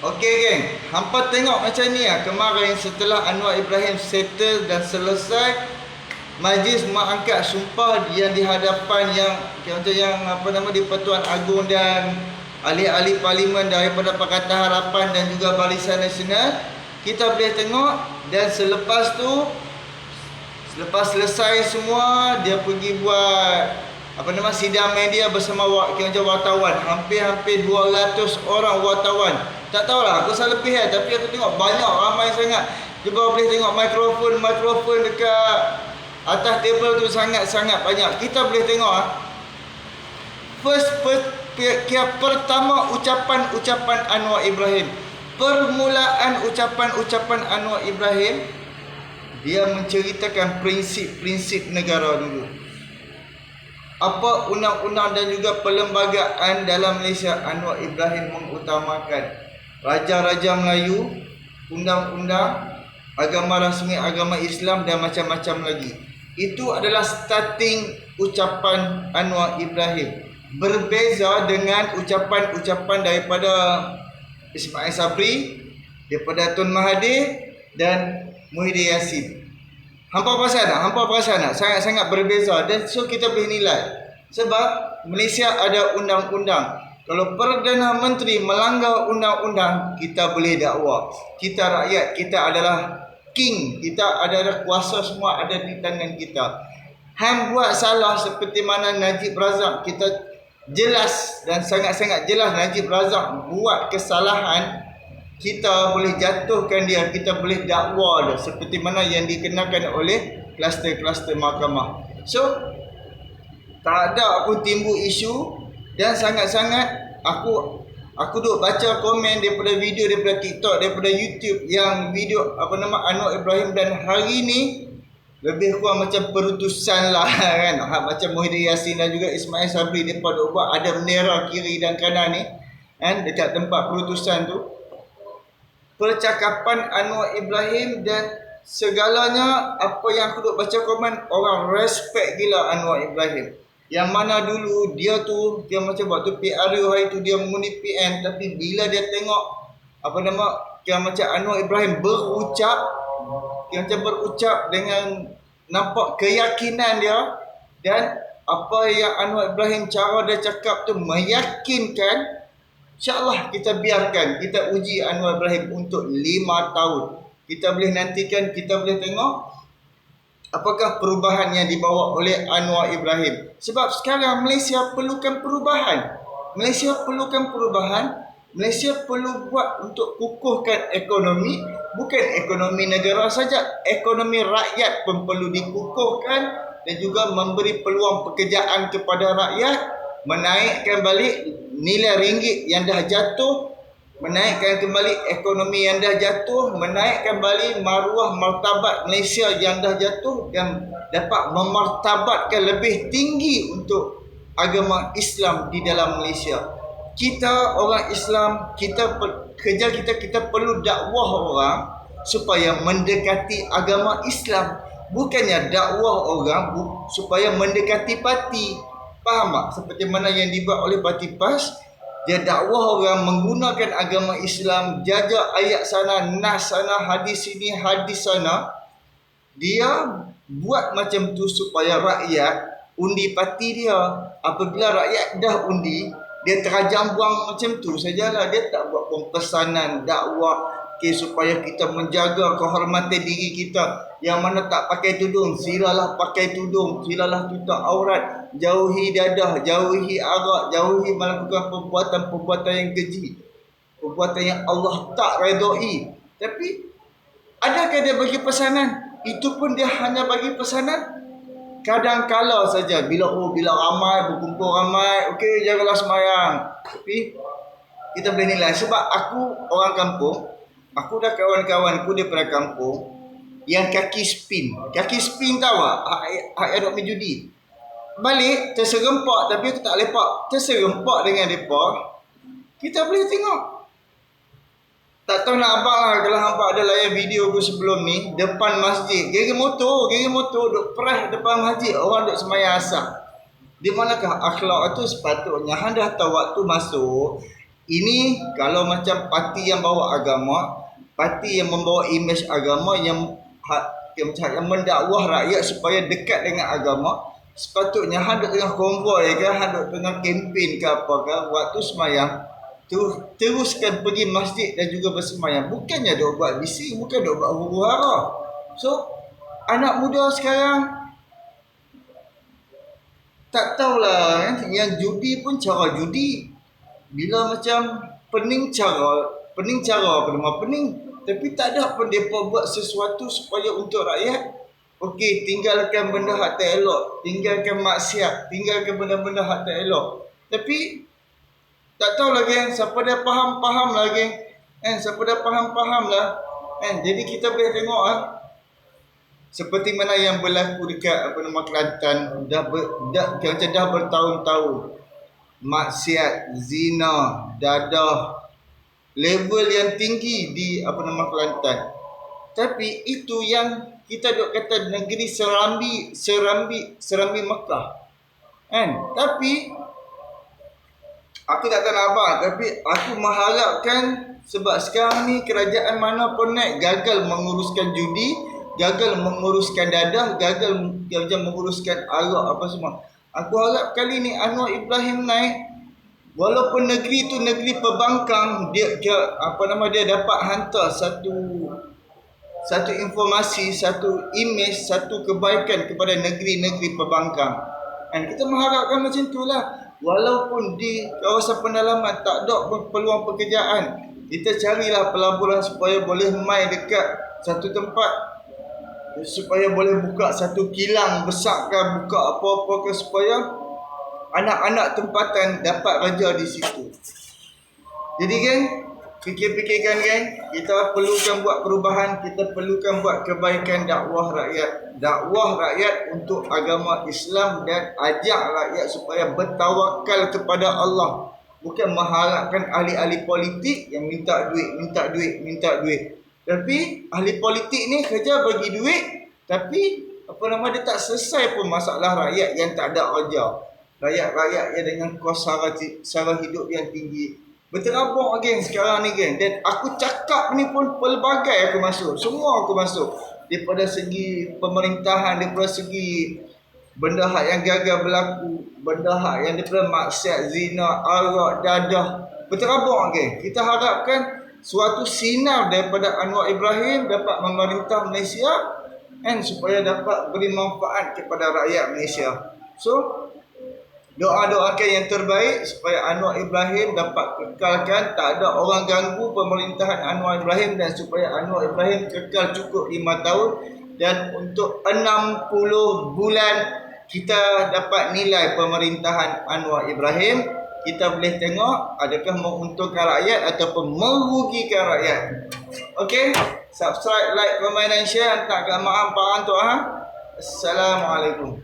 Okey geng, hampa tengok macam ni lah. Kemarin setelah Anwar Ibrahim settle dan selesai, majlis mak angkat sumpah yang di hadapan di Pertuan Agong dan ahli-ahli parlimen daripada Pakatan Harapan dan juga Barisan Nasional, kita boleh tengok. Dan selepas selesai semua, dia pergi buat sidang media bersama wartawan. Hampir 200 orang wartawan. Tak tahulah, aku rasa lebih tapi aku tengok banyak, ramai sangat. Cuba boleh tengok mikrofon dekat atas table tu sangat-sangat banyak. Kita boleh tengok pertama ucapan Anwar Ibrahim. Permulaan ucapan Anwar Ibrahim, dia menceritakan prinsip-prinsip negara dulu. Apa undang-undang dan juga perlembagaan dalam Malaysia. Anwar Ibrahim mengutamakan Raja-Raja Melayu, undang-undang, agama rasmi, agama Islam dan macam-macam lagi. Itu adalah starting ucapan Anwar Ibrahim. Berbeza dengan ucapan-ucapan daripada Ismail Sabri, daripada Tun Mahathir dan Muhyiddin Yassin. Hampa perasan tak? Sangat-sangat berbeza. Dan so kita boleh nilai. Sebab Malaysia ada undang-undang. Kalau Perdana Menteri melanggar undang-undang, kita boleh dakwa. Kita rakyat, kita adalah king. Kita adalah kuasa, semua ada di tangan kita. Hang buat salah seperti mana Najib Razak, kita jelas dan sangat-sangat jelas Najib Razak buat kesalahan, kita boleh jatuhkan dia, kita boleh dakwa dia seperti mana yang dikenakan oleh kluster-kluster mahkamah. So tak ada aku timbul isu. Dan sangat-sangat aku duk baca komen daripada video, daripada TikTok, daripada YouTube, yang video Anwar Ibrahim, dan hari ni lebih kurang macam perutusan lah kan. Macam Muhyiddin Yassin dan juga Ismail Sabri, mereka duk buat ada bendera kiri dan kanan ni kan, dekat tempat perutusan tu. Percakapan Anwar Ibrahim dan segalanya, apa yang aku duk baca komen, orang respect gila Anwar Ibrahim. Yang mana dulu dia macam waktu PRU hari tu dia mengundi PN, tapi bila dia tengok macam Anwar Ibrahim berucap dengan nampak keyakinan dia, dan apa yang Anwar Ibrahim cara dia cakap tu meyakinkan. InsyaAllah kita biarkan, kita uji Anwar Ibrahim untuk 5 tahun. Kita boleh nantikan, kita boleh tengok apakah perubahan yang dibawa oleh Anwar Ibrahim. Sebab sekarang Malaysia perlukan perubahan. Malaysia perlu buat untuk kukuhkan ekonomi. Bukan ekonomi negara saja, ekonomi rakyat pun perlu dikukuhkan, dan juga memberi peluang pekerjaan kepada rakyat, menaikkan balik nilai ringgit yang dah jatuh, menaikkan kembali ekonomi yang dah jatuh, menaikkan balik maruah martabat Malaysia yang dah jatuh, dan dapat memartabatkan lebih tinggi untuk agama Islam di dalam Malaysia. Kita orang Islam, kita perlu dakwah orang supaya mendekati agama Islam, bukannya dakwah orang supaya mendekati parti. Faham tak? Seperti mana yang dibuat oleh parti PAS. Dia dakwah orang menggunakan agama Islam, jajak ayat sana, nas sana, hadis sini, hadis sana. Dia buat macam tu supaya rakyat undi parti dia. Apabila rakyat dah undi, dia terajam buang macam tu sajalah. Dia tak buat pesanan dakwah supaya kita menjaga kehormatan diri kita. Yang mana tak pakai tudung, silalah pakai tudung, silalah tutup aurat, jauhi dadah, jauhi arak, jauhi melakukan perbuatan-perbuatan yang keji, perbuatan yang Allah tak redai. Tapi adakah dia bagi pesanan? Itu pun dia hanya bagi pesanan kadang-kala saja. Bila ramai, berkumpul ramai, okey, jagalah sembahyang. Tapi kita boleh nilai. Sebab aku orang kampung, aku dah kawan-kawan aku daripada kampung yang kaki spin tahu tak? Hak duk main judi. Balik terserempak, tapi aku tak lepak. Terserempak dengan mereka. Kita boleh tengok. Tak tahu nak abang lah kalau hampa ada layan video aku sebelum ni, depan masjid. Gigi motor duk perah depan masjid, orang duk sembahyang asar. Di manakah akhlak itu? Sepatutnya hang dah tahu waktu masuk, Ini kalau macam parti yang bawa agama, parti yang membawa imej agama, yang mendakwah rakyat supaya dekat dengan agama, sepatutnya hadut tengah konvoi ke, hadut tengah kempen ke apa ke, waktu semayang teruskan pergi masjid dan juga bersemayang. Bukannya dok buat bising, bukan dok buat huru-hara. So anak muda sekarang tak tahulah yang judi pun cara judi. Bila macam pening cara apa nama pening, tapi tak ada pun depa buat sesuatu supaya untuk rakyat. Okey, tinggalkan benda hak tak elok, tinggalkan maksiat, tinggalkan benda-benda hak tak elok. Tapi tak tahu lagi siapa dah faham lagi. Siapa dah faham lah. Jadi kita boleh tengok seperti mana yang berlaku dekat apa nama Kelantan, dah bertahun-tahun. Maksiat, zina, dadah, level yang tinggi di apa nama Kelantan. Tapi itu yang kita duk kata negeri serambi Mekah. Tapi aku tak tahu nak apa, tapi aku mengharapkan, sebab sekarang ni kerajaan mana pun naik gagal menguruskan judi, gagal menguruskan dadah, gagal menguruskan arak apa semua. Aku harap kali ni Anwar Ibrahim naik, walaupun negeri tu negeri pembangkang, dia dapat hantar satu informasi, satu imej, satu kebaikan kepada negeri-negeri pembangkang. Dan kita mengharapkan macam itulah. Walaupun di kawasan pendalaman tak ada peluang pekerjaan, kita carilah pelaburan supaya boleh mai dekat satu tempat, supaya boleh buka satu kilang besar ke, buka apa-apa ke, supaya anak-anak tempatan dapat kerja di situ. Jadi geng, fikir-fikirkan geng, kita perlukan buat perubahan, kita perlukan buat kebaikan dakwah rakyat untuk agama Islam, dan ajak rakyat supaya bertawakal kepada Allah, bukan mengharapkan ahli-ahli politik yang minta duit. Tapi ahli politik ni kerja bagi duit, tapi dia tak selesai pun masalah rakyat yang tak ada kerja. Rakyat yang dengan kos sara hidup yang tinggi. Berterabur geng sekarang ni geng. Dan aku cakap ni pun pelbagai aku masuk. Semua aku masuk. Daripada segi pemerintahan, daripada segi benda hak yang gagal berlaku, benda hak yang daripada maksiat, zina, arak, dadah. Berterabur geng. Kita harapkan suatu sinar daripada Anwar Ibrahim dapat memerintah Malaysia, supaya dapat beri manfaat kepada rakyat Malaysia. So doa-doakan yang terbaik supaya Anwar Ibrahim dapat kekalkan, tak ada orang ganggu pemerintahan Anwar Ibrahim, dan supaya Anwar Ibrahim kekal cukup 5 tahun, dan untuk 60 bulan kita dapat nilai pemerintahan Anwar Ibrahim. Kita boleh tengok adakah menguntungkan rakyat ataupun merugikan rakyat. Okey, subscribe, like, komen dan share. Hantar ke mak hang, pak hang, tok hang. Assalamualaikum.